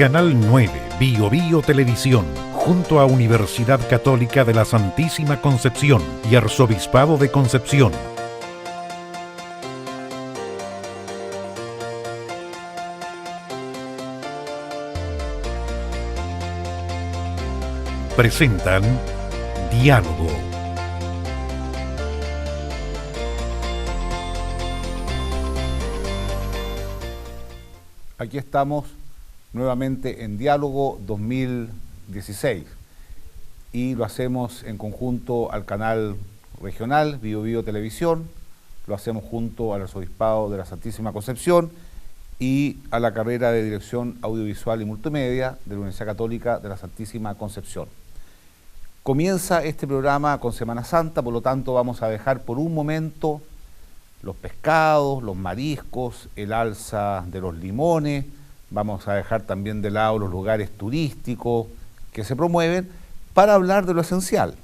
Canal 9, Bio Bio Televisión, junto a Universidad Católica de la Santísima Concepción y Arzobispado de Concepción, presentan Diálogo. Aquí estamos nuevamente en Diálogo 2016 y lo hacemos en conjunto al canal regional Bio Bio Televisión, lo hacemos junto al Arzobispado de la Santísima Concepción y a la carrera de Dirección Audiovisual y Multimedia de la Universidad Católica de la Santísima Concepción. Comienza este programa con Semana Santa, por lo tanto vamos a dejar por un momento los pescados, los mariscos, el alza de los limones, vamos a dejar también de lado los lugares turísticos que se promueven para hablar de lo esencial,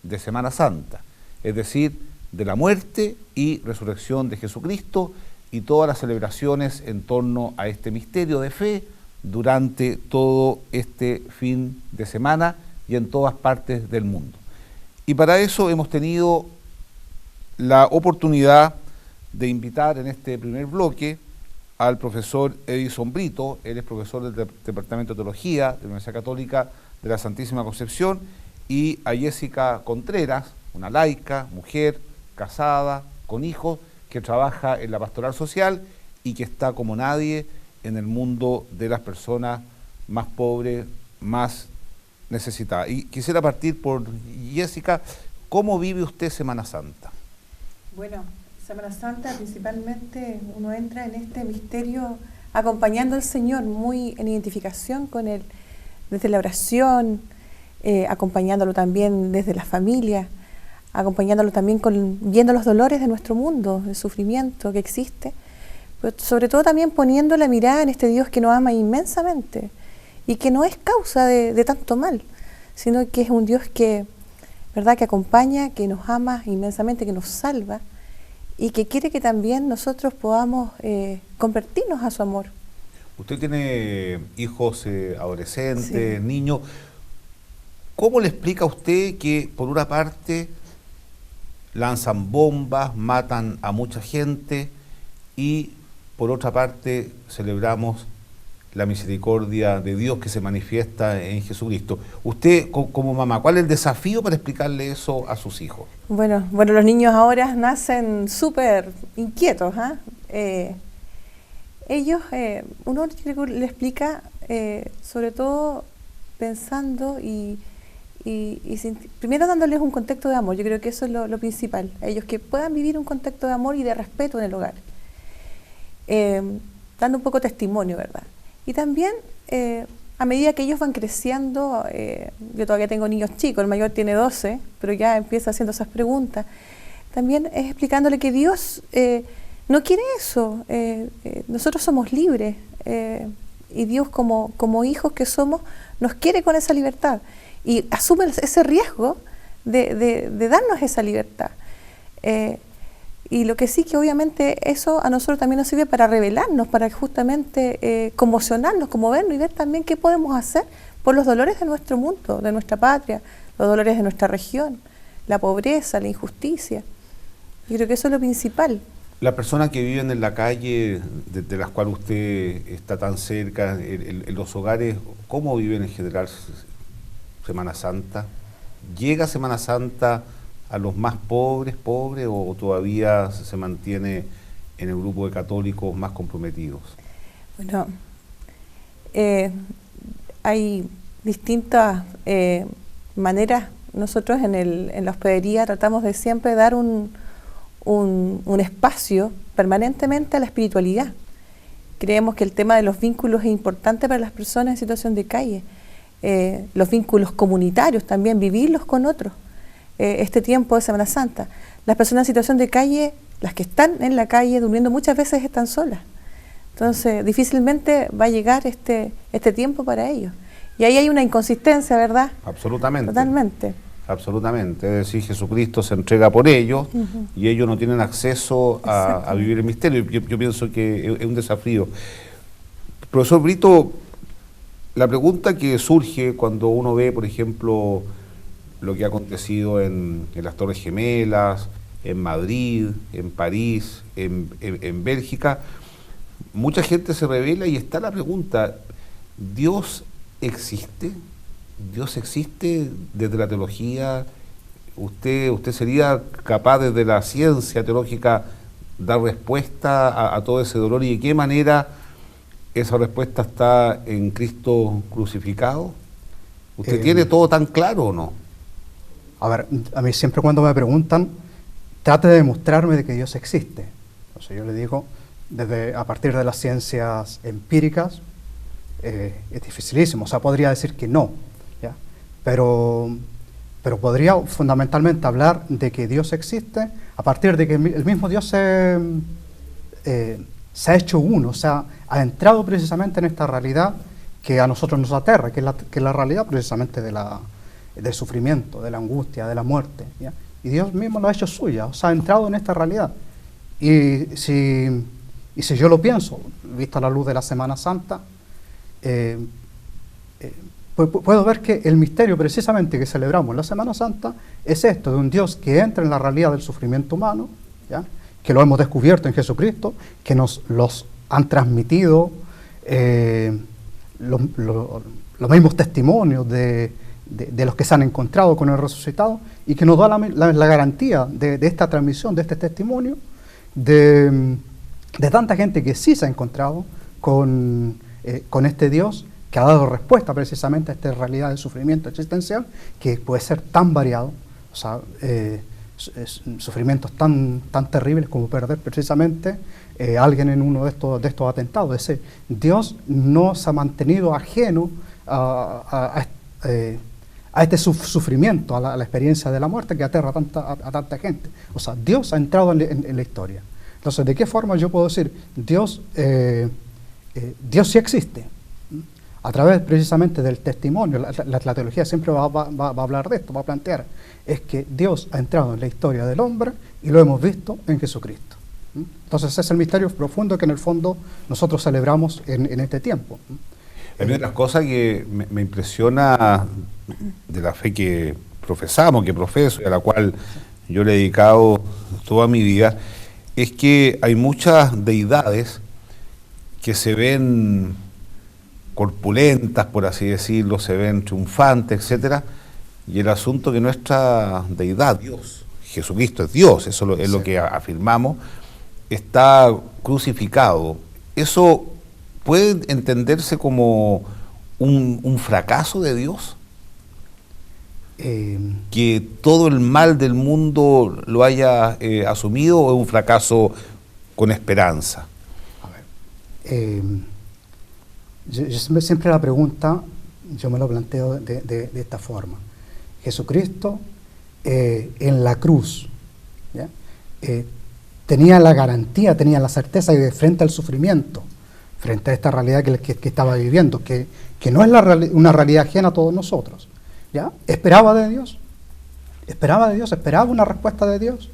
de Semana Santa, es decir, de la muerte y resurrección de Jesucristo y todas las celebraciones en torno a este misterio de fe durante todo este fin de semana y en todas partes del mundo. Y para eso hemos tenido la oportunidad de invitar en este primer bloque al profesor Edison Brito. Él es profesor del Departamento de Teología de la Universidad Católica de la Santísima Concepción, y a Jessica Contreras, una laica, mujer, casada, con hijos, que trabaja en la pastoral social y que está como nadie en el mundo de las personas más pobres, más necesitadas. Y quisiera partir por Jessica. ¿Cómo vive usted Semana Santa? Bueno, Semana Santa principalmente uno entra en este misterio acompañando al Señor, muy en identificación con Él, desde la oración, acompañándolo también desde la familia, acompañándolo también viendo los dolores de nuestro mundo, el sufrimiento que existe, pero sobre todo también poniendo la mirada en este Dios que nos ama inmensamente y que no es causa de tanto mal, sino que es un Dios que, ¿verdad?, que acompaña, que nos ama inmensamente, que nos salva, y que quiere que también nosotros podamos convertirnos a su amor. Usted tiene hijos adolescentes, Sí. niños. ¿Cómo le explica a usted que por una parte lanzan bombas, matan a mucha gente y por otra parte celebramos la misericordia de Dios que se manifiesta en Jesucristo? Usted, como mamá, ¿cuál es el desafío para explicarle eso a sus hijos? Bueno, los niños ahora nacen súper inquietos, ¿eh? Ellos, uno le explica, sobre todo pensando primero dándoles un contexto de amor. Yo creo que eso es lo principal, a ellos que puedan vivir un contexto de amor y de respeto en el hogar, dando un poco testimonio, ¿verdad? Y también, a medida que ellos van creciendo, yo todavía tengo niños chicos, el mayor tiene 12, pero ya empieza haciendo esas preguntas, también es explicándole que Dios no quiere eso, nosotros somos libres, y Dios como hijos que somos, nos quiere con esa libertad, y asume ese riesgo de darnos esa libertad. Y lo que sí, que obviamente eso a nosotros también nos sirve para revelarnos, para justamente conmocionarnos, conmovernos y ver también qué podemos hacer por los dolores de nuestro mundo, de nuestra patria, los dolores de nuestra región, la pobreza, la injusticia. Yo creo que eso es lo principal. Las personas que viven en la calle, de las cuales usted está tan cerca, en los hogares, ¿cómo viven en general Semana Santa? ¿Llega Semana Santa a los más pobres, o todavía se mantiene en el grupo de católicos más comprometidos? Bueno, hay distintas maneras. Nosotros en la hospedería tratamos de siempre dar un espacio permanentemente a la espiritualidad. Creemos que el tema de los vínculos es importante para las personas en situación de calle, los vínculos comunitarios también, vivirlos con otros. Este tiempo de Semana Santa, las personas en situación de calle, las que están en la calle durmiendo, muchas veces están solas. Entonces, difícilmente va a llegar este tiempo para ellos. Y ahí hay una inconsistencia, ¿verdad? Absolutamente. Totalmente. Absolutamente. Es decir, Jesucristo se entrega por ellos y ellos no tienen acceso a vivir el misterio. Yo pienso que es un desafío. Profesor Brito, La pregunta que surge cuando uno ve, por ejemplo, lo que ha acontecido en las Torres Gemelas, en Madrid, en París, en Bélgica, mucha gente se revela y está la pregunta, ¿Dios existe? ¿Dios existe desde la teología? ¿Usted sería capaz desde la ciencia teológica dar respuesta a todo ese dolor? ¿Y de qué manera esa respuesta está en Cristo crucificado? ¿Usted tiene todo tan claro o no? A ver, a mí siempre cuando me preguntan, trate de demostrarme de que Dios existe. O sea, yo le digo, a partir de las ciencias empíricas, es dificilísimo. O sea, podría decir que no, ¿ya? Pero podría fundamentalmente hablar de que Dios existe a partir de que el mismo Dios se ha hecho uno, o sea, ha entrado precisamente en esta realidad que a nosotros nos aterra, que es la realidad precisamente del sufrimiento, de la angustia, de la muerte, ¿ya? Y Dios mismo lo ha hecho suya, o sea, ha entrado en esta realidad. Y si yo lo pienso, visto a la luz de la Semana Santa, puedo ver que el misterio precisamente que celebramos en la Semana Santa es esto, de un Dios que entra en la realidad del sufrimiento humano, ¿ya? Que lo hemos descubierto en Jesucristo, que nos los han transmitido los mismos testimonios de los que se han encontrado con el resucitado, y que nos da la garantía de esta transmisión, de este testimonio, de tanta gente que sí se ha encontrado con este Dios, que ha dado respuesta precisamente a esta realidad del sufrimiento existencial, que puede ser tan variado, o sea, sufrimientos tan terribles como perder precisamente a alguien en uno de estos atentados. Es decir, Dios no se ha mantenido ajeno a este sufrimiento, a la experiencia de la muerte que aterra a tanta gente. O sea, Dios ha entrado en la historia. Entonces, ¿de qué forma yo puedo decir Dios sí existe? A través precisamente del testimonio. La teología siempre va a hablar de esto, va a plantear, es que Dios ha entrado en la historia del hombre y lo hemos visto en Jesucristo. Entonces ese es el misterio profundo que en el fondo nosotros celebramos en este tiempo. A mí, de las cosas que me impresiona de la fe que profesamos, que profeso y a la cual yo le he dedicado toda mi vida, es que hay muchas deidades que se ven corpulentas, por así decirlo, se ven triunfantes, etcétera, y el asunto que nuestra deidad, Dios, Jesucristo es Dios, eso es lo que afirmamos, está crucificado. ¿Eso puede entenderse como un fracaso de Dios? ¿Que todo el mal del mundo lo haya asumido, o es un fracaso con esperanza? A ver, yo siempre la pregunta, yo me lo planteo de esta forma. Jesucristo en la cruz, ¿ya? Tenía la garantía, tenía la certeza de frente al sufrimiento, frente a esta realidad que estaba viviendo, que no es una realidad ajena a todos nosotros, ¿ya? Esperaba de Dios, esperaba una respuesta de Dios.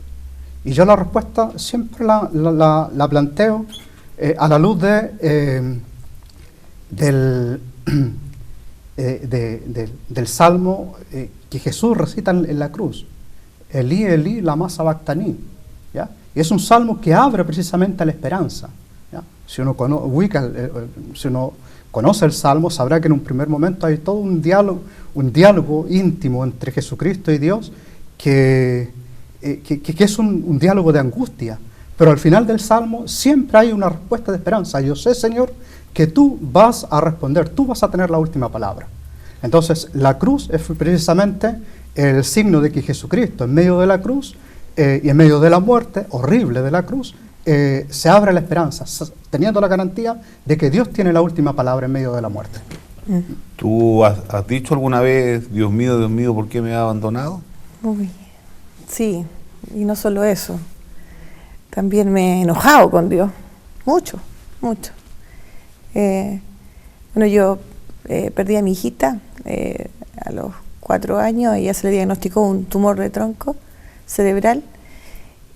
Y yo la respuesta siempre la planteo a la luz del Salmo que Jesús recita en la cruz. Elí, Elí, lama sabactaní, ¿ya? Y es un salmo que abre precisamente a la esperanza, ¿ya? Si uno conoce el salmo, sabrá que en un primer momento hay todo un diálogo íntimo entre Jesucristo y Dios, que es un diálogo de angustia, pero al final del salmo siempre hay una respuesta de esperanza. Yo sé, Señor, que tú vas a responder, tú vas a tener la última palabra. Entonces, la cruz es precisamente el signo de que Jesucristo, en medio de la cruz y en medio de la muerte horrible de la cruz, se abre la esperanza, teniendo la garantía de que Dios tiene la última palabra en medio de la muerte. ¿Tú has dicho alguna vez, Dios mío, ¿por qué me has abandonado? Uy, sí, y no solo eso, también me he enojado con Dios, mucho. Bueno, yo perdí a mi hijita a los 4 años, ella se le diagnosticó un tumor de tronco cerebral,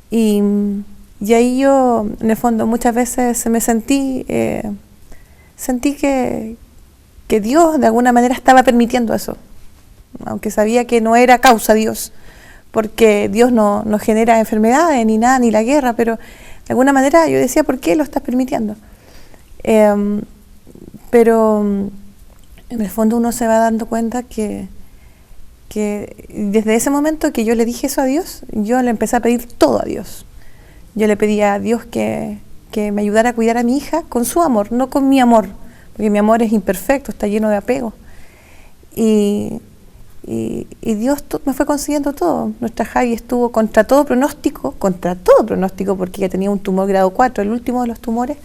y ahí yo, en el fondo, muchas veces me sentí que que Dios de alguna manera estaba permitiendo eso, aunque sabía que no era causa Dios, porque Dios no genera enfermedades ni nada, ni la guerra, pero de alguna manera yo decía, ¿por qué lo estás permitiendo? Pero en el fondo uno se va dando cuenta que desde ese momento que yo le dije eso a Dios, yo le empecé a pedir todo a Dios. Yo le pedía a Dios que me ayudara a cuidar a mi hija con su amor, no con mi amor, porque mi amor es imperfecto, está lleno de apego. Y Dios me fue consiguiendo todo. Nuestra Javi estuvo contra todo pronóstico, porque ella tenía un tumor grado 4, el último de los tumores.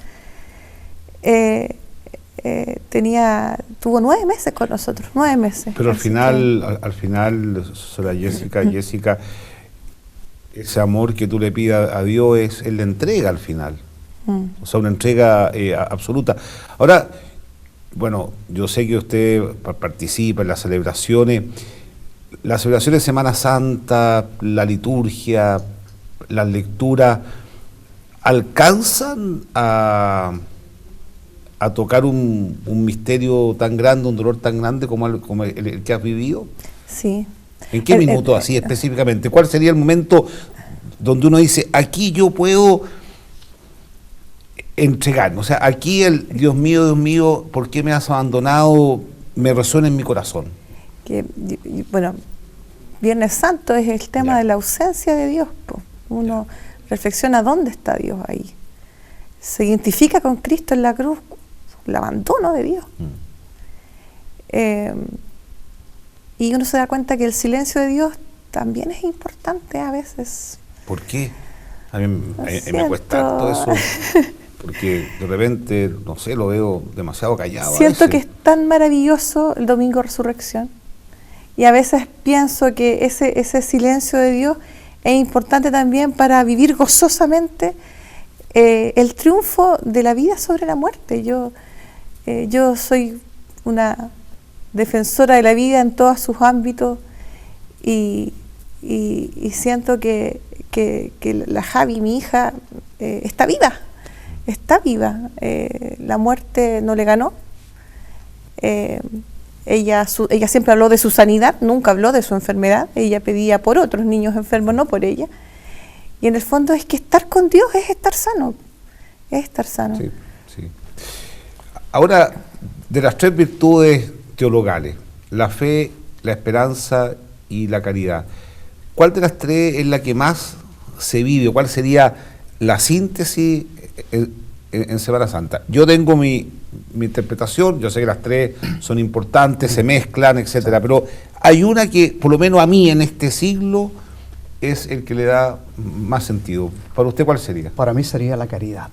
Tuvo 9 meses con nosotros, 9 meses. Pero al final, Sra. Jessica, ese amor que tú le pidas a Dios Él le entrega al final. O sea, una entrega absoluta. Ahora, bueno, yo sé que usted participa en las celebraciones de Semana Santa, la liturgia, las lecturas, ¿alcanzan a tocar un misterio tan grande, un dolor tan grande como el que has vivido? Sí. ¿En qué minuto así específicamente? ¿Cuál sería el momento donde uno dice, aquí yo puedo entregarme? O sea, aquí el Dios mío, ¿por qué me has abandonado? Me resuena en mi corazón. Bueno, Viernes Santo es el tema de la ausencia de Dios. Uno reflexiona dónde está Dios ahí. Se identifica con Cristo en la cruz, el abandono de Dios. Y uno se da cuenta que el silencio de Dios también es importante a veces. ¿Por qué? A mí me cuesta todo eso, porque de repente, no sé, lo veo demasiado callado. Siento que es tan maravilloso el Domingo de Resurrección, y a veces pienso que ese silencio de Dios es importante también para vivir gozosamente el triunfo de la vida sobre la muerte. Yo soy una defensora de la vida en todos sus ámbitos, y siento que la Javi, mi hija, está viva. La muerte no le ganó. Ella siempre habló de su sanidad, nunca habló de su enfermedad. Ella pedía por otros niños enfermos, no por ella. Y en el fondo es que estar con Dios es estar sano. Sí, sí. Ahora, de las 3 virtudes teologales, la fe, la esperanza y la caridad, ¿cuál de las 3 es la que más se vive? ¿Cuál sería la síntesis en Semana Santa? Yo tengo mi interpretación, yo sé que las 3 son importantes, se mezclan, etcétera, pero hay una que, por lo menos a mí en este siglo, es el que le da más sentido. ¿Para usted cuál sería? Para mí sería la caridad.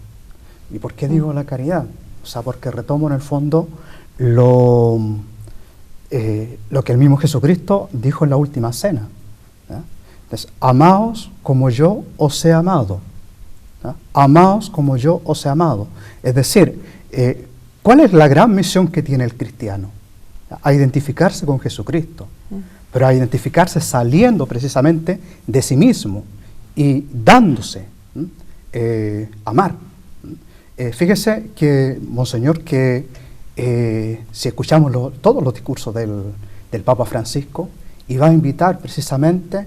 ¿Y por qué digo la caridad? O sea, porque retomo en el fondo lo que el mismo Jesucristo dijo en la última cena. Entonces, amaos como yo os he amado. Amaos como yo os he amado. Es decir, ¿cuál es la gran misión que tiene el cristiano? A identificarse con Jesucristo, pero a identificarse saliendo precisamente de sí mismo y dándose, amar. Fíjese que, Monseñor, que si escuchamos todos los discursos del Papa Francisco, y va a invitar precisamente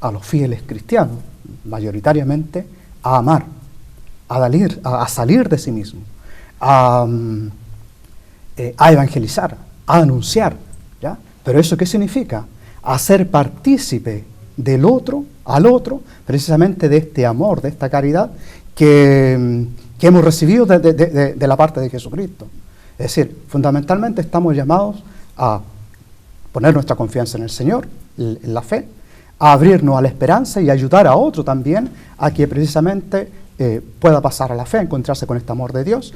a los fieles cristianos, mayoritariamente, a amar, a salir de sí mismo, a evangelizar, a anunciar, ¿ya? Pero ¿eso qué significa? Hacer partícipe del otro, al otro, precisamente de este amor, de esta caridad que hemos recibido de la parte de Jesucristo. Es decir, fundamentalmente estamos llamados a poner nuestra confianza en el Señor, en la fe, a abrirnos a la esperanza y ayudar a otro también a que precisamente pueda pasar a la fe, a encontrarse con este amor de Dios,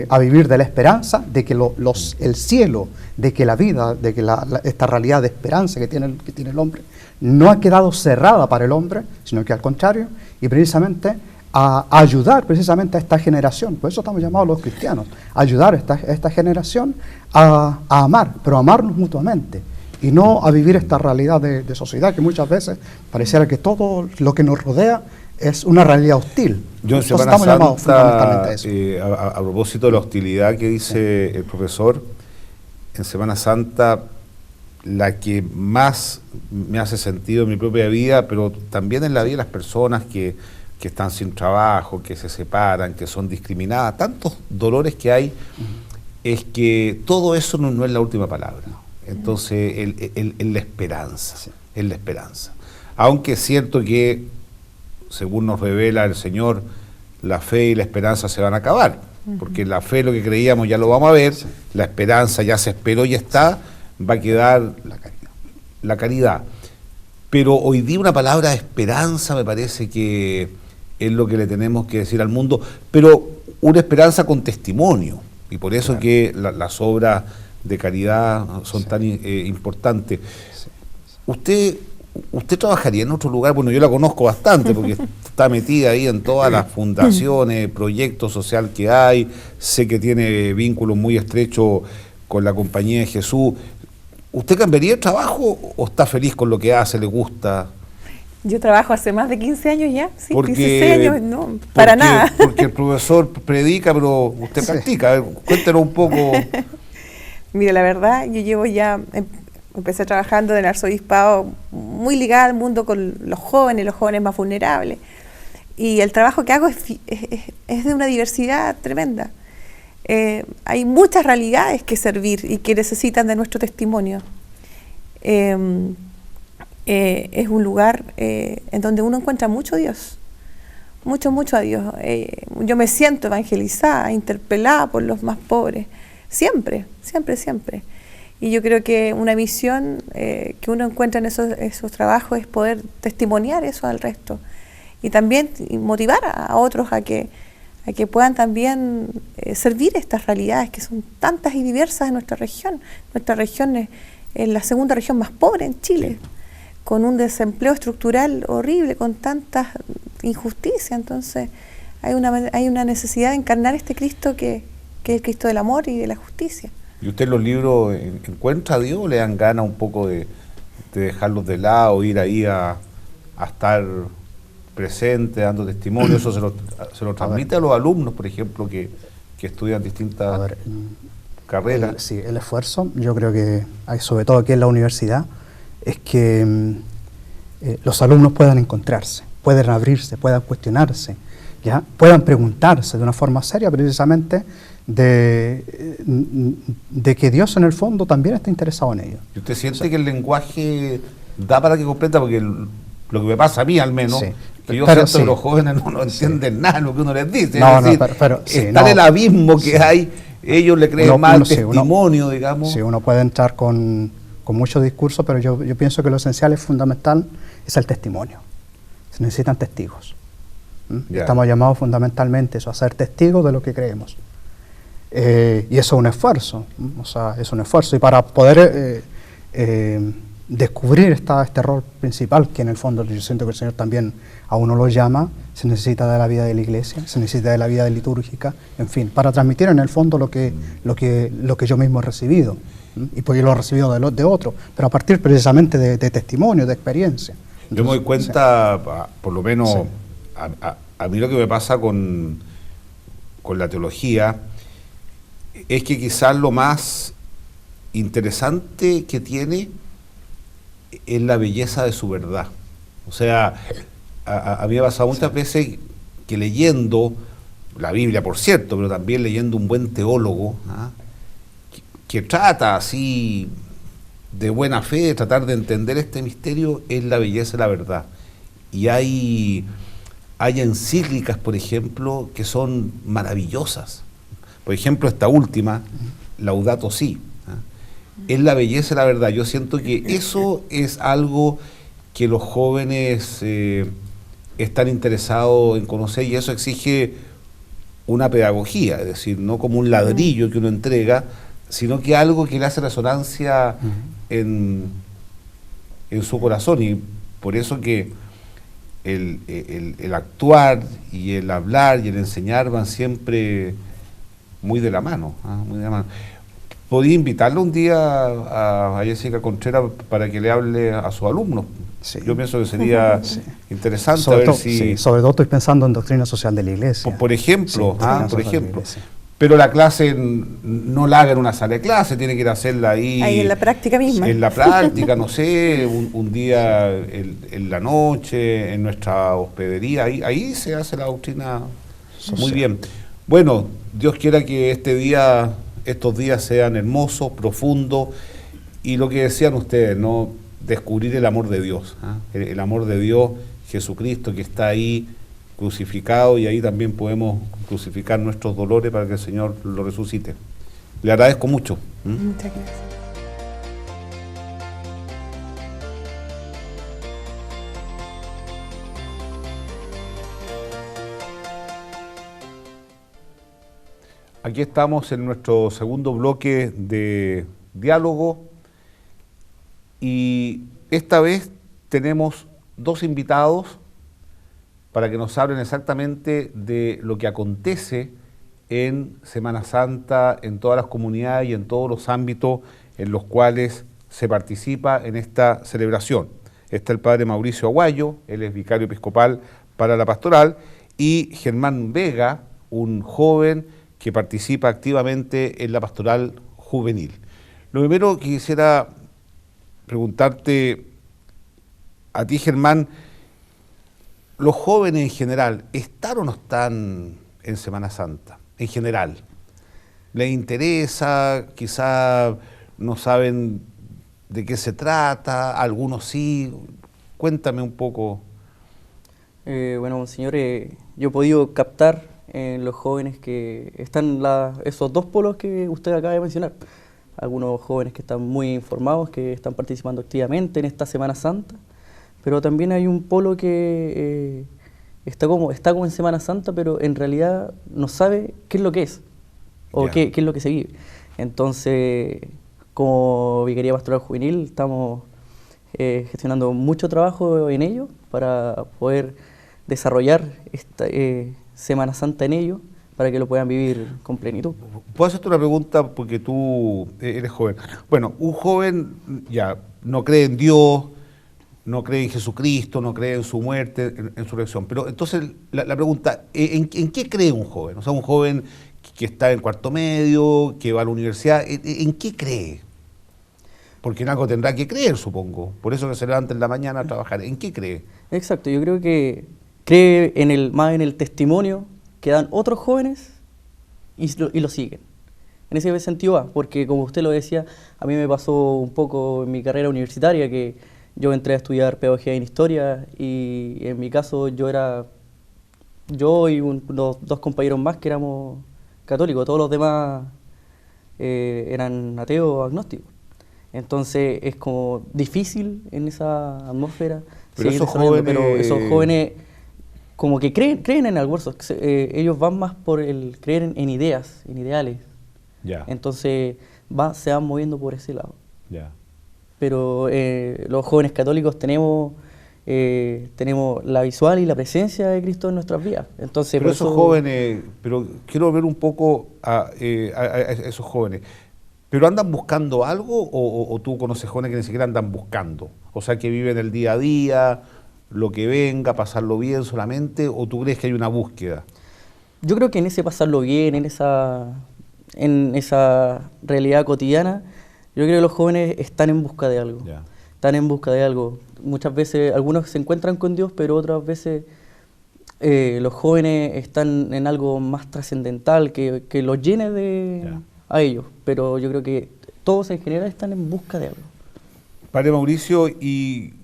a vivir de la esperanza de que el cielo, de que la vida, de que esta realidad de esperanza que tiene el hombre no ha quedado cerrada para el hombre, sino que al contrario, y precisamente a ayudar precisamente a esta generación. Por eso estamos llamados los cristianos, a ayudar a esta generación a amar, pero a amarnos mutuamente, y no a vivir esta realidad de sociedad que muchas veces pareciera que todo lo que nos rodea es una realidad hostil. Yo en Semana Santa, a propósito de la hostilidad que dice el profesor, en Semana Santa la que más me hace sentido en mi propia vida, pero también en la vida de las personas que están sin trabajo, que se separan, que son discriminadas, tantos dolores que hay, es que todo eso no es la última palabra. Entonces, es la esperanza, es la esperanza. Aunque es cierto que, según nos revela el Señor, la fe y la esperanza se van a acabar, porque la fe, lo que creíamos, ya lo vamos a ver, la esperanza ya se esperó y está, va a quedar la caridad. Pero hoy día una palabra esperanza me parece que es lo que le tenemos que decir al mundo, pero una esperanza con testimonio, y por eso que las obras de caridad son tan importantes. ¿Usted trabajaría en otro lugar? Bueno, yo la conozco bastante porque está metida ahí en todas las fundaciones, proyectos sociales que hay, sé que tiene vínculos muy estrechos con la Compañía de Jesús. ¿Usted cambiaría el trabajo o está feliz con lo que hace, le gusta? Yo trabajo hace más de 15 años ya, sí, porque, 16 años, no, para nada. Porque el profesor predica, pero usted practica. A ver, cuéntenos un poco. Mira, la verdad, yo llevo ya, empecé trabajando en el arzobispado muy ligado al mundo con los jóvenes más vulnerables. Y el trabajo que hago es de una diversidad tremenda. Hay muchas realidades que servir y que necesitan de nuestro testimonio. Es un lugar en donde uno encuentra mucho a Dios, mucho a Dios. Yo me siento evangelizada, interpelada por los más pobres, siempre. Y yo creo que una misión que uno encuentra en esos trabajos es poder testimoniar eso al resto y también motivar a otros a que puedan también servir estas realidades que son tantas y diversas en nuestra región. Nuestra región es la segunda región más pobre en Chile, con un desempleo estructural horrible, con tantas injusticias. Entonces hay una necesidad de encarnar este Cristo que es el Cristo del amor y de la justicia. ¿Y usted en los libros encuentra a Dios o le dan ganas un poco de dejarlos de lado, ir ahí a estar presente, dando testimonio? ¿Eso se lo transmite a los alumnos, por ejemplo, que estudian distintas carreras? El esfuerzo, yo creo que hay, sobre todo aquí en la universidad, es que los alumnos puedan encontrarse, puedan abrirse, puedan cuestionarse, ¿ya? Puedan preguntarse de una forma seria precisamente de que Dios en el fondo también está interesado en ellos. ¿Y usted siente que el lenguaje da para que comprenda? Porque lo que me pasa a mí al menos, que yo siento que los jóvenes no entienden nada de lo que uno les dice. No, es decir, está en el abismo que hay, ellos le creen más al testimonio, digamos. Sí, uno puede entrar con mucho discurso, pero yo pienso que lo esencial, es fundamental, es el testimonio. Se necesitan testigos. Estamos llamados fundamentalmente a ser testigos de lo que creemos. Y eso es un esfuerzo, es un esfuerzo. Y para poder descubrir este rol principal, que en el fondo yo siento que el Señor también a uno lo llama, se necesita de la vida de la iglesia, se necesita de la vida litúrgica, en fin, para transmitir en el fondo lo que yo mismo he recibido. Y pues yo lo he recibido de otro, pero a partir precisamente de testimonio, de experiencia. Entonces, yo me doy cuenta, por lo menos a mí lo que me pasa con la teología es que quizás lo más interesante que tiene es la belleza de su verdad. O sea, a mí me ha pasado muchas veces que leyendo la Biblia, por cierto, pero también leyendo un buen teólogo, que trata así de buena fe de tratar de entender este misterio, es la belleza de la verdad. Y hay encíclicas, por ejemplo, que son maravillosas. Por ejemplo, esta última, Laudato Si, es la belleza de la verdad. Yo siento que eso es algo que los jóvenes están interesados en conocer, y eso exige una pedagogía, es decir, no como un ladrillo que uno entrega, sino que algo que le hace resonancia en su corazón. Y por eso que el actuar y el hablar y el enseñar van siempre muy de la mano, muy de la mano. ¿Podría invitarle un día a Jessica Contreras para que le hable a sus alumnos? Sí. Yo pienso que sería interesante sobre todo estoy pensando en doctrina social de la Iglesia. Por ejemplo, Pero la clase no la haga en una sala de clase, tiene que ir a hacerla ahí. Ahí en la práctica misma. En la práctica, no sé, un día en la noche, en nuestra hospedería, ahí se hace la doctrina muy bien. Bueno, Dios quiera que estos días sean hermosos, profundos, y lo que decían ustedes, ¿no? Descubrir el amor de Dios, ¿eh? El amor de Dios, Jesucristo, que está ahí crucificado, y ahí también podemos crucificar nuestros dolores para que el Señor lo resucite. Le agradezco mucho. Muchas gracias. Aquí estamos en nuestro segundo bloque de diálogo y esta vez tenemos dos invitados para que nos hablen exactamente de lo que acontece en Semana Santa, en todas las comunidades y en todos los ámbitos en los cuales se participa en esta celebración. Está el padre Mauricio Aguayo, él es vicario episcopal para la pastoral, y Germán Vega, un joven que participa activamente en la pastoral juvenil. Lo primero que quisiera preguntarte a ti, Germán, los jóvenes en general, ¿están o no están en Semana Santa? En general, ¿les interesa? Quizá no saben de qué se trata, algunos sí. Cuéntame un poco. Bueno, señor, yo he podido captar en los jóvenes que están esos dos polos que usted acaba de mencionar. Algunos jóvenes que están muy informados, que están participando activamente en esta Semana Santa, pero también hay un polo que está como en Semana Santa, pero en realidad no sabe qué es lo que es, o qué es lo que se vive. Entonces, como Vicaría Pastoral Juvenil, estamos gestionando mucho trabajo en ello para poder desarrollar esta Semana Santa en ello, para que lo puedan vivir con plenitud. ¿Puedo hacerte una pregunta porque tú eres joven? Bueno, un joven ya no cree en Dios, no cree en Jesucristo, no cree en su muerte, en su resurrección. Pero entonces la pregunta, ¿en qué cree un joven? O sea, un joven que está en cuarto medio, que va a la universidad, ¿en qué cree? Porque en algo tendrá que creer, supongo. Por eso que se levanta en la mañana a trabajar. ¿En qué cree? Exacto, yo creo que cree más en el testimonio que dan otros jóvenes y lo siguen. En ese sentido va, porque como usted lo decía, a mí me pasó un poco en mi carrera universitaria que yo entré a estudiar pedagogía en historia y en mi caso yo y los dos compañeros más que éramos católicos, todos los demás eran ateos o agnósticos. Entonces es como difícil en esa atmósfera. Pero esos jóvenes como que creen en algo, ellos van más por el creer en ideas, en ideales. Ya. Entonces se van moviendo por ese lado. Ya. Pero los jóvenes católicos tenemos la visual y la presencia de Cristo en nuestras vidas. Entonces, pero esos jóvenes, pero quiero ver un poco a esos jóvenes. ¿Pero andan buscando algo o tú conoces jóvenes que ni siquiera andan buscando? O sea, que viven el día a día, lo que venga, pasarlo bien solamente, ¿o tú crees que hay una búsqueda? Yo creo que en ese pasarlo bien, en esa realidad cotidiana, yo creo que los jóvenes están en busca de algo. Ya. Están en busca de algo. Muchas veces, algunos se encuentran con Dios, pero otras veces los jóvenes están en algo más trascendental, que los llene a ellos. Pero yo creo que todos en general están en busca de algo. Padre Mauricio, ¿y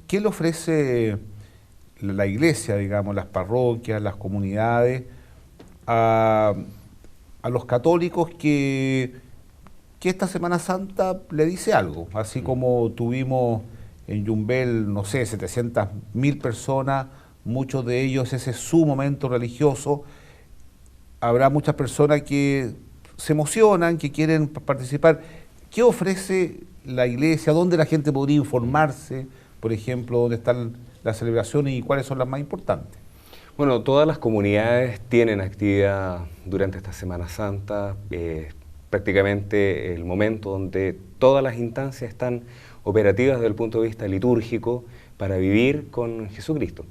qué le ofrece la iglesia, digamos, las parroquias, las comunidades, a los católicos que esta Semana Santa le dice algo? Así como tuvimos en Yumbel, no sé, 700.000 personas, muchos de ellos, ese es su momento religioso. Habrá muchas personas que se emocionan, que quieren participar. ¿Qué ofrece la iglesia? ¿Dónde la gente podría informarse? Por ejemplo, ¿dónde están las celebraciones y cuáles son las más importantes? Bueno, todas las comunidades tienen actividad durante esta Semana Santa, prácticamente el momento donde todas las instancias están operativas desde el punto de vista litúrgico para vivir con Jesucristo.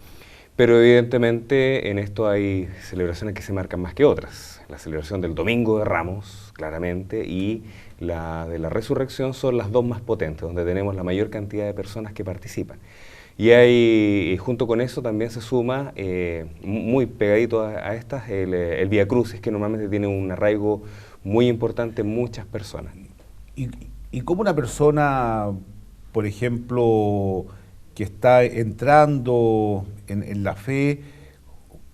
pero evidentemente en esto hay celebraciones que se marcan más que otras. La celebración del Domingo de Ramos, claramente, y la de la Resurrección son las dos más potentes, donde tenemos la mayor cantidad de personas que participan. Y junto con eso también se suma, muy pegadito a estas, el Vía Crucis, que normalmente tiene un arraigo muy importante en muchas personas. ¿Y cómo una persona, por ejemplo, que está entrando en la fe,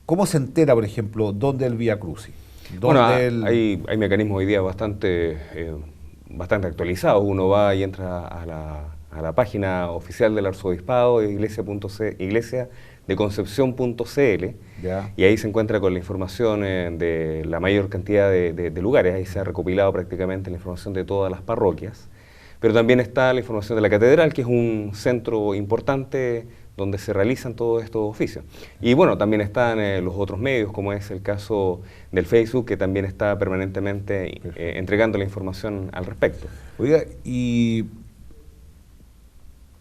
cómo se entera, por ejemplo, dónde el Vía Crucis? Bueno, hay mecanismos hoy día bastante actualizados. Uno va y entra a la página oficial del Arzobispado, iglesiadeconcepción.cl, y ahí se encuentra con la información de la mayor cantidad de lugares. Ahí se ha recopilado prácticamente la información de todas las parroquias, pero también está la información de la catedral, que es un centro importante donde se realizan todos estos oficios. Y bueno, también están los otros medios, como es el caso del Facebook, que también está permanentemente entregando la información al respecto. Oiga, y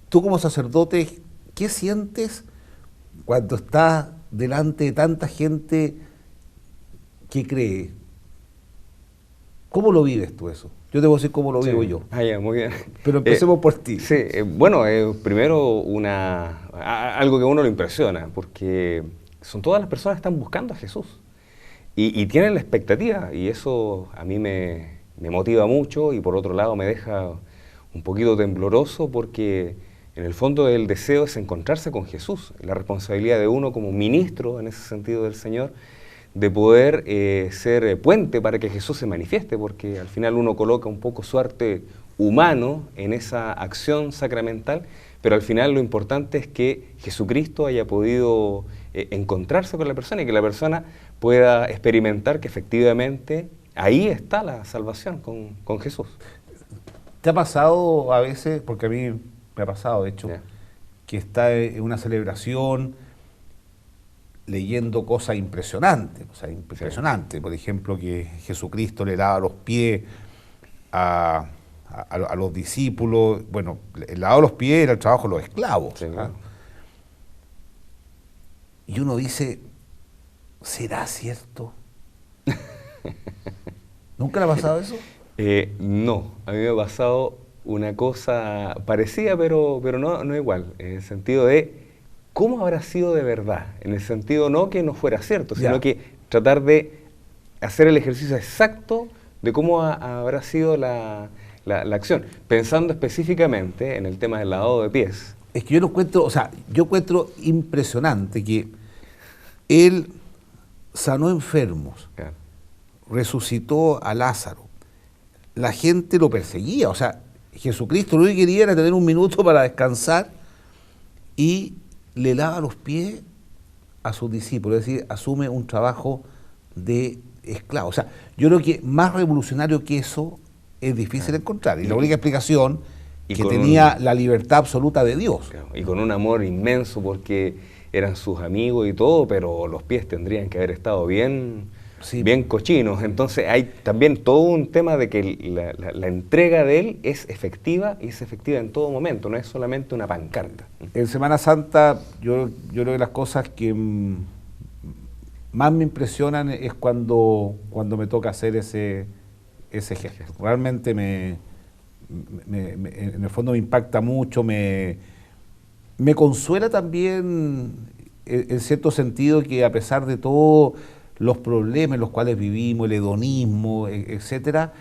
tú como sacerdote, ¿qué sientes cuando estás delante de tanta gente que cree? ¿Cómo lo vives tú eso? Yo debo decir cómo lo vivo yo. Ya, muy bien. Pero empecemos por ti. Sí, bueno, primero algo que a uno lo impresiona, porque son todas las personas que están buscando a Jesús y tienen la expectativa, y eso a mí me motiva mucho, y por otro lado me deja un poquito tembloroso, porque en el fondo el deseo es encontrarse con Jesús. La responsabilidad de uno como ministro, en ese sentido, del Señor, de poder ser puente para que Jesús se manifieste, porque al final uno coloca un poco su arte humano en esa acción sacramental, pero al final lo importante es que Jesucristo haya podido encontrarse con la persona, y que la persona pueda experimentar que efectivamente ahí está la salvación con Jesús. ¿Te ha pasado a veces, porque a mí me ha pasado, de hecho, que está en una celebración leyendo cosas impresionantes, por ejemplo, que Jesucristo le lava los pies a los discípulos? Bueno, el lavado de los pies era el trabajo de los esclavos. Sí, claro. Y uno dice, ¿será cierto? ¿Nunca le ha pasado eso? No, a mí me ha pasado una cosa parecida, pero no igual, en el sentido de ¿cómo habrá sido de verdad? En el sentido no que no fuera cierto, sino que tratar de hacer el ejercicio exacto de cómo habrá sido la acción, pensando específicamente en el tema del lavado de pies. Es que yo lo encuentro, yo encuentro impresionante que Él sanó enfermos, claro, resucitó a Lázaro, la gente lo perseguía, Jesucristo lo que quería era tener un minuto para descansar, y le lava los pies a sus discípulos, es decir, asume un trabajo de esclavo. Yo creo que más revolucionario que eso es difícil encontrar, y la única explicación que tenía la libertad absoluta de Dios. Y con un amor inmenso, porque eran sus amigos y todo, pero los pies tendrían que haber estado bien cochinos. Entonces hay también todo un tema de que la entrega de él es efectiva, y es efectiva en todo momento, no es solamente una pancarta. En Semana Santa yo creo que las cosas que más me impresionan es cuando me toca hacer ese gesto. Realmente en el fondo me impacta mucho, me consuela también, en cierto sentido, que a pesar de todo los problemas en los cuales vivimos, el hedonismo, etcétera,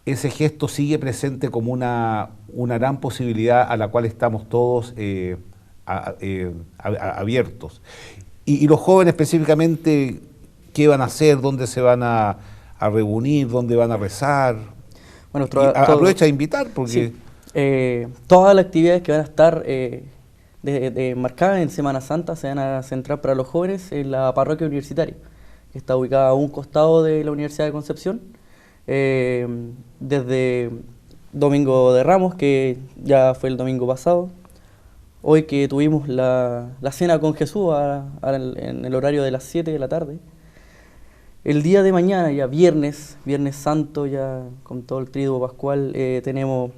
ese gesto sigue presente como una gran posibilidad a la cual estamos todos abiertos. Y los jóvenes específicamente, ¿qué van a hacer? ¿Dónde se van a reunir? ¿Dónde van a rezar? Bueno, aprovecha a invitar, porque... Sí. Todas las actividades que van a estar marcadas en Semana Santa se van a centrar para los jóvenes en la parroquia universitaria, que está ubicada a un costado de la Universidad de Concepción. Desde Domingo de Ramos, que ya fue el domingo pasado, hoy que tuvimos la cena con Jesús en el horario de las 7 de la tarde. El día de mañana, ya Viernes Santo, ya con todo el Tríduo Pascual, tenemos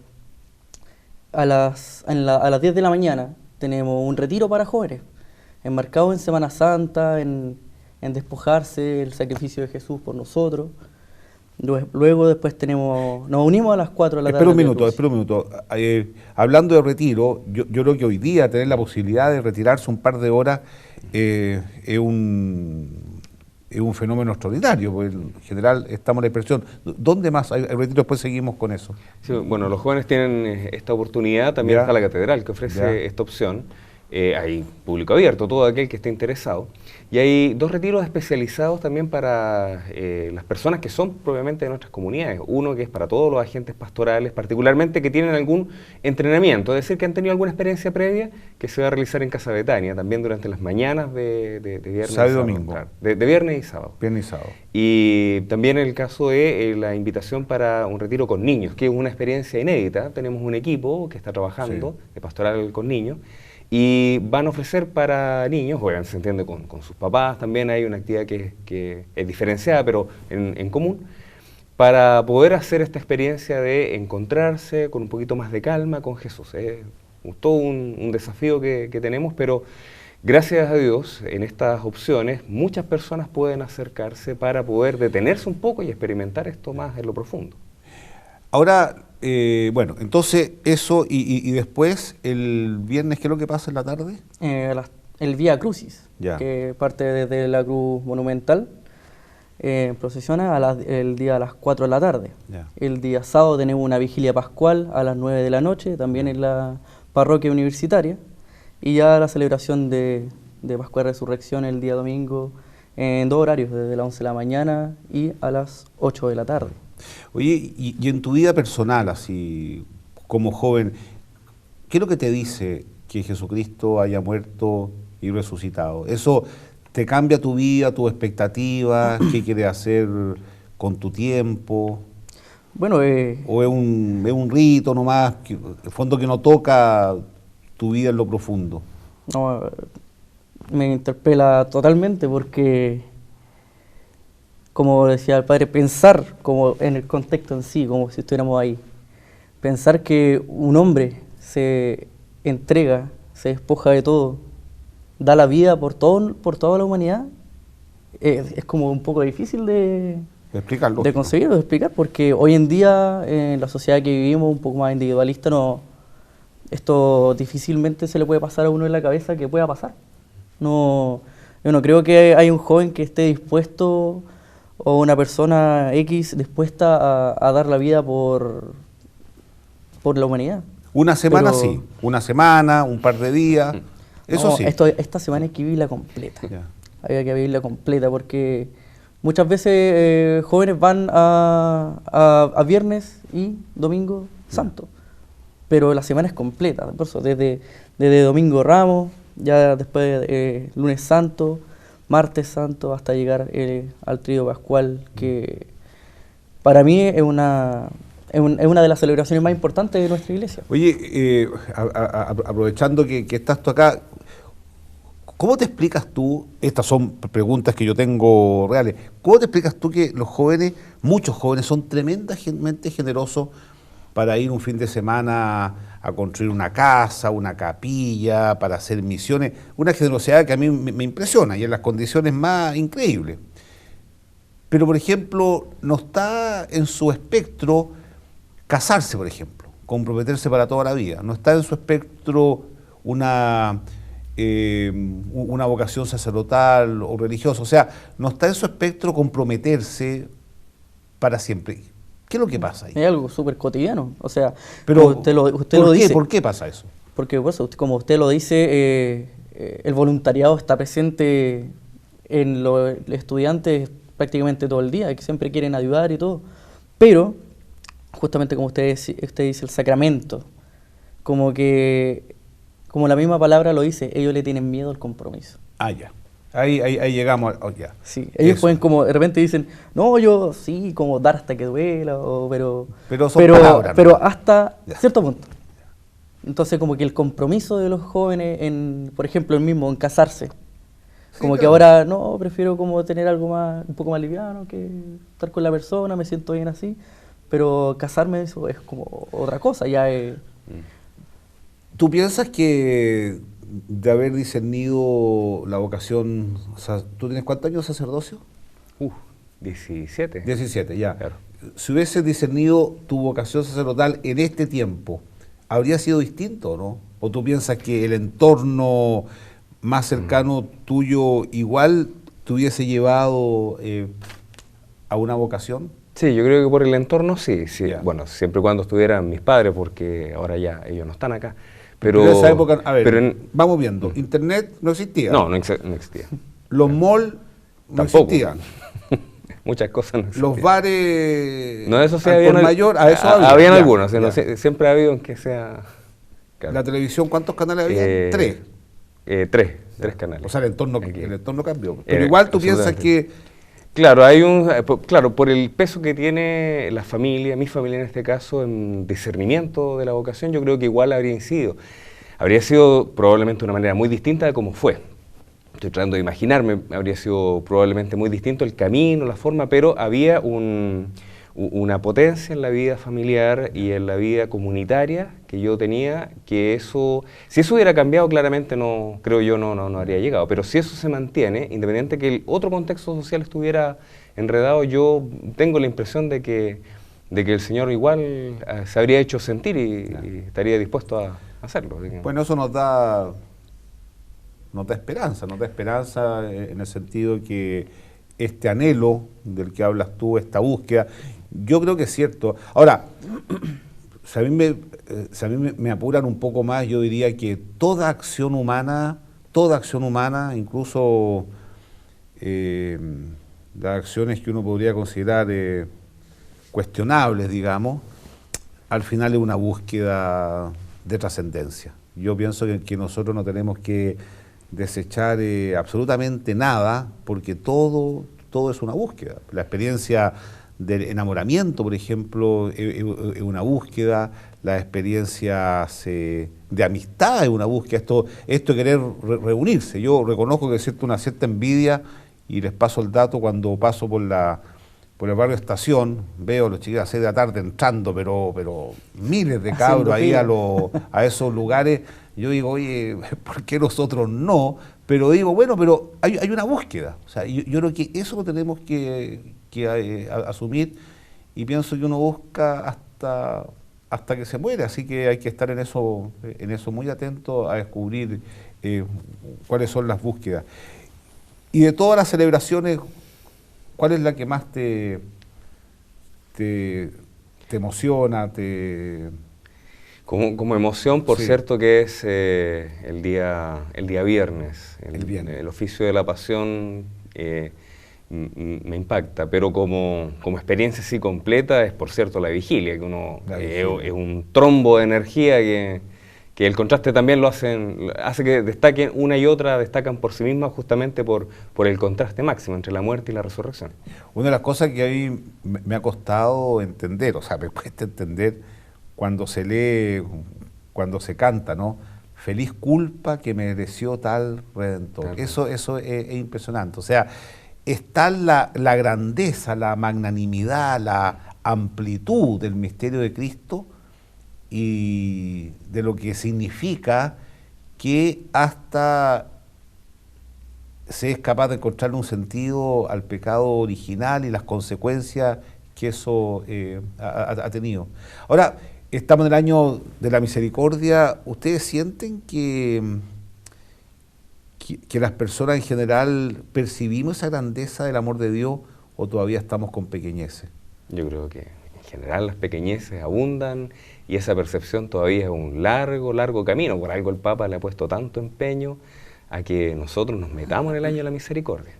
a las 10 de la mañana tenemos un retiro para jóvenes, enmarcado en Semana Santa, en despojarse, el sacrificio de Jesús por nosotros. Luego después nos unimos a las 4 de la tarde. Espera un minuto. Hablando de retiro, yo creo que hoy día tener la posibilidad de retirarse un par de horas es un fenómeno extraordinario, porque en general estamos en la expresión. ¿Dónde más hay retiro? Después seguimos con eso. Sí, bueno, los jóvenes tienen esta oportunidad, también está la catedral que ofrece esta opción. Hay público abierto, todo aquel que esté interesado. Y hay 2 retiros especializados también para las personas que son propiamente de nuestras comunidades. Uno que es para todos los agentes pastorales, particularmente que tienen algún entrenamiento, es decir, que han tenido alguna experiencia previa, que se va a realizar en Casa Betania, también durante las mañanas de viernes sábado y domingo. Claro, de viernes y sábado. Viernes y sábado. Y también el caso de la invitación para un retiro con niños, que es una experiencia inédita. Tenemos un equipo que está trabajando de pastoral con niños, y van a ofrecer para niños, bueno, se entiende con sus papás, también hay una actividad que es diferenciada, pero en común, para poder hacer esta experiencia de encontrarse con un poquito más de calma con Jesús. Es todo un desafío que tenemos, pero gracias a Dios, en estas opciones, muchas personas pueden acercarse para poder detenerse un poco y experimentar esto más en lo profundo. Ahora, bueno, entonces eso y después, el viernes, ¿qué es lo que pasa en la tarde? El Vía Crucis, Ya. que parte desde la Cruz Monumental, procesiona el día a las 4 de la tarde. Ya. El día sábado tenemos una vigilia pascual a las 9 de la noche, también en la parroquia universitaria, y ya la celebración de Pascua de Resurrección el día domingo en 2 horarios, desde las 11 de la mañana y a las 8 de la tarde. Oye, y en tu vida personal, así como joven, ¿qué es lo que te dice que Jesucristo haya muerto y resucitado? ¿Eso te cambia tu vida, tus expectativas? ¿Qué quieres hacer con tu tiempo? Bueno, ¿O es un rito nomás, en el fondo que no toca tu vida en lo profundo? no, me interpela totalmente porque, como decía el padre, pensar como en el contexto en sí, como si estuviéramos ahí. Pensar que un hombre se entrega, se despoja de todo, da la vida por toda la humanidad, es como un poco difícil de Explicarlo. conseguir o de explicar, porque hoy en día, en la sociedad que vivimos, un poco más individualista, esto difícilmente se le puede pasar a uno en la cabeza que pueda pasar. Yo no creo que hay un joven que esté dispuesto, o una persona X dispuesta a dar la vida por la humanidad. Una semana Pero- sí, una semana, un par de días, eso No, sí. Esta semana hay que vivirla completa. Ya. Había que vivirla completa porque muchas veces jóvenes van a viernes y domingo santo, pero la semana es completa, por eso desde domingo Ramos, ya después lunes santo, martes santo, hasta llegar al trío pascual, que para mí es una de las celebraciones más importantes de nuestra iglesia. Oye, aprovechando que estás tú acá, ¿cómo te explicas tú, estas son preguntas que yo tengo reales, ¿cómo te explicas tú que los jóvenes, muchos jóvenes, son tremendamente generosos para ir un fin de semana a construir una casa, una capilla, para hacer misiones? Una generosidad que a mí me impresiona y en las condiciones más increíbles. Pero, por ejemplo, no está en su espectro casarse, por ejemplo, comprometerse para toda la vida. No está en su espectro una vocación sacerdotal o religiosa. O sea, no está en su espectro comprometerse para siempre. ¿Qué es lo que pasa ahí? Es algo súper cotidiano, o sea, Pero, como usted lo ¿por qué? dice. ¿Por qué pasa eso? Porque, pues, como usted lo dice, el voluntariado está presente en los estudiantes prácticamente todo el día, que siempre quieren ayudar y todo. Pero, justamente como usted dice, el sacramento, como la misma palabra lo dice, ellos le tienen miedo al compromiso. Ah, ya. Ahí llegamos. Ya. Sí, ellos Eso. pueden como, de repente dicen, no, yo sí, como dar hasta que duela, Pero son palabras, pero ¿no? hasta Ya. cierto punto. Entonces como que el compromiso de los jóvenes por ejemplo, el mismo, en casarse, como que claro. ahora, no, prefiero como tener algo un poco más liviano, que estar con la persona, me siento bien así, pero casarme eso es como otra cosa, ya es... ¿Tú piensas que de haber discernido la vocación, ¿tú tienes cuántos años de sacerdocio? 17. 17, ya. Claro. Si hubieses discernido tu vocación sacerdotal en este tiempo, ¿habría sido distinto, no? ¿O tú piensas que el entorno más cercano tuyo igual te hubiese llevado a una vocación? Sí, yo creo que por el entorno sí. Ya. Bueno, siempre y cuando estuvieran mis padres, porque ahora ya ellos no están acá. Pero en esa época, a ver, pero vamos viendo, internet no existía. no existía. Los malls no Tampoco. existían. Muchas cosas no existían. Los bares No, eso sí al habían, por mayor, a eso habían ya, algunos, ya. siempre ha habido aunque sea... claro. La televisión, ¿cuántos canales había? Tres. Tres canales. O sea, el entorno cambió. Pero Eh, igual tú piensas absolutamente. que... Claro, claro, por el peso que tiene la familia, mi familia en este caso, en discernimiento de la vocación, yo creo que igual habría incidido. Habría sido probablemente una manera muy distinta de cómo fue. Estoy tratando de imaginarme, habría sido probablemente muy distinto el camino, la forma, pero había una potencia en la vida familiar y en la vida comunitaria que yo tenía, que eso, si eso hubiera cambiado claramente no, creo yo no habría llegado, pero si eso se mantiene, independiente que el otro contexto social estuviera enredado, yo tengo la impresión de que el Señor igual se habría hecho sentir y estaría dispuesto a hacerlo. Bueno, eso nos da esperanza en el sentido que este anhelo del que hablas tú, esta búsqueda, yo creo que es cierto. Ahora, si a mí me apuran un poco más, yo diría que toda acción humana, incluso las acciones que uno podría considerar cuestionables, digamos, al final es una búsqueda de trascendencia. Yo pienso que nosotros no tenemos que desechar absolutamente nada, porque todo es una búsqueda. La experiencia del enamoramiento, por ejemplo, es una búsqueda, las experiencias de amistad es una búsqueda, esto de querer reunirse. Yo reconozco que siento una cierta envidia, y les paso el dato, cuando paso por el barrio Estación, veo a los chiquillos a las 6 de la tarde entrando, pero miles de cabros ahí a esos lugares. Yo digo, oye, ¿por qué nosotros no? Pero digo, bueno, pero hay una búsqueda. O sea, yo creo que eso lo tenemos que asumir, y pienso que uno busca hasta que se muere, así que hay que estar en eso muy atento a descubrir cuáles son las búsquedas. Y de todas las celebraciones, ¿cuál es la que más te emociona, Como emoción, por Sí. cierto, que es el día viernes. El viernes. El oficio de la pasión me impacta, pero como experiencia así completa es, por cierto, la vigilia, que uno es un trombo de energía que el contraste también hace que destaquen una y otra, destacan por sí mismas justamente por el contraste máximo entre la muerte y la resurrección. Una de las cosas que a mí me ha costado entender, o sea, me cuesta entender cuando se lee, cuando se canta, ¿no? Feliz culpa que mereció tal Redentor. Claro. Eso es impresionante. O sea, está la grandeza, la magnanimidad, la amplitud del misterio de Cristo y de lo que significa que hasta se es capaz de encontrarle un sentido al pecado original y las consecuencias que eso ha tenido. Ahora, estamos en el año de la misericordia. ¿Ustedes sienten que las personas en general percibimos esa grandeza del amor de Dios, o todavía estamos con pequeñeces? Yo creo que en general las pequeñeces abundan y esa percepción todavía es un largo camino. Por algo el Papa le ha puesto tanto empeño a que nosotros nos metamos en el año de la misericordia.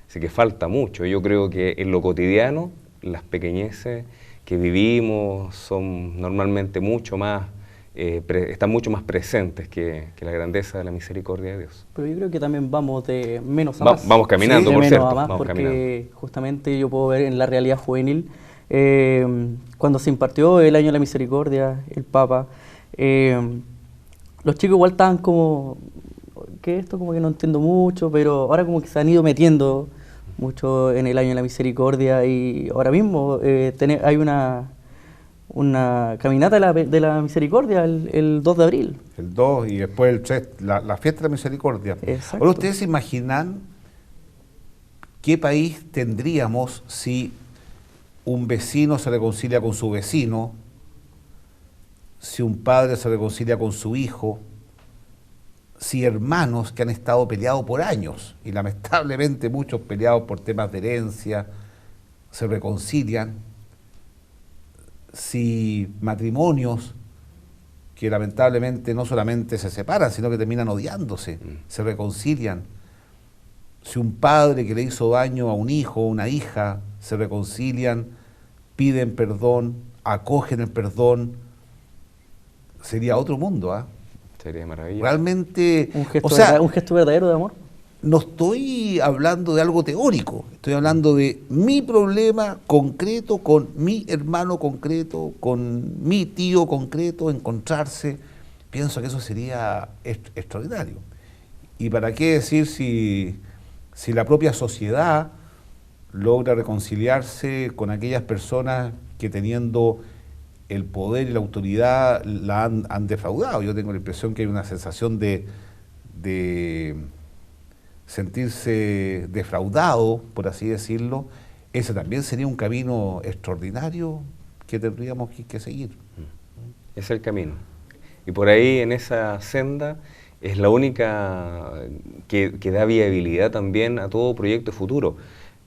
Así que falta mucho. Yo creo que en lo cotidiano las pequeñeces que vivimos son normalmente mucho más, están mucho más presentes que la grandeza de la misericordia de Dios. Pero yo creo que también vamos de menos a más. Vamos caminando, de por menos cierto. a más, Vamos porque caminando. justamente yo puedo ver en la realidad juvenil, cuando se impartió el año de la misericordia, el Papa, los chicos igual estaban como, que esto como que no entiendo mucho, pero ahora como que se han ido metiendo mucho en el año de la misericordia, y ahora mismo hay una una caminata de la misericordia el 2 de abril. El 2 y después el 3, la fiesta de la misericordia. Exacto. Ahora, ¿ustedes se imaginan qué país tendríamos si un vecino se reconcilia con su vecino, si un padre se reconcilia con su hijo, si hermanos que han estado peleados por años, y lamentablemente muchos peleados por temas de herencia, se reconcilian, si matrimonios que lamentablemente no solamente se separan, sino que terminan odiándose, se reconcilian, si un padre que le hizo daño a un hijo o una hija, se reconcilian, piden perdón, acogen el perdón, sería otro mundo, ¿ah? Sería maravilloso. Realmente, Un gesto verdadero de amor. no estoy hablando de algo teórico, estoy hablando de mi problema concreto con mi hermano concreto, con mi tío concreto, encontrarse. Pienso que eso sería extraordinario. ¿Y para qué decir si la propia sociedad logra reconciliarse con aquellas personas que teniendo el poder y la autoridad la han defraudado? Yo tengo la impresión que hay una sensación de sentirse defraudado, por así decirlo. Ese también sería un camino extraordinario que tendríamos que seguir. Es el camino. Y por ahí, en esa senda, es la única que da viabilidad también a todo proyecto futuro,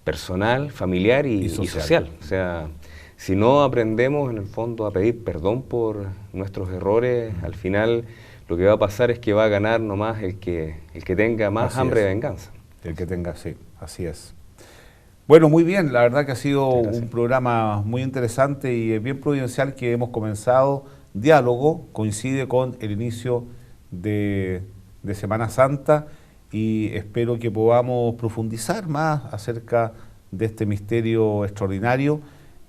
personal, familiar y social. O sea, si no aprendemos en el fondo a pedir perdón por nuestros errores, al final lo que va a pasar es que va a ganar nomás el que tenga más Así hambre es. de venganza. El que tenga, sí, así es. Bueno, muy bien, la verdad que ha sido un programa muy interesante y bien providencial que hemos comenzado. Diálogo coincide con el inicio de Semana Santa y espero que podamos profundizar más acerca de este misterio extraordinario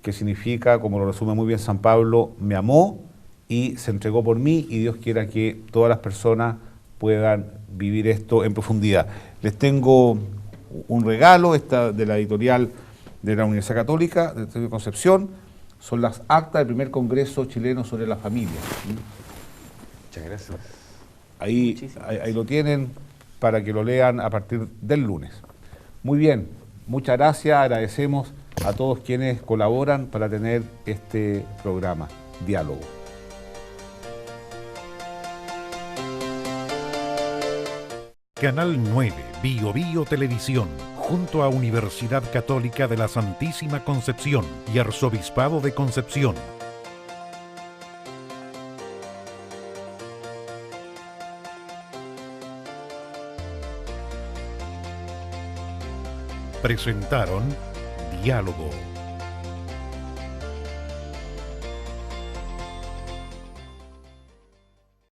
que significa, como lo resume muy bien San Pablo, me amó y se entregó por mí, y Dios quiera que todas las personas puedan vivir esto en profundidad. Les tengo un regalo, esta de la editorial de la Universidad Católica de Concepción, son las actas del primer Congreso Chileno sobre la Familia. Muchas gracias. Ahí lo tienen para que lo lean a partir del lunes. Muy bien, muchas gracias, agradecemos a todos quienes colaboran para tener este programa, Diálogo. Canal 9, Bio Bio Televisión, junto a Universidad Católica de la Santísima Concepción y Arzobispado de Concepción. Presentaron Diálogo.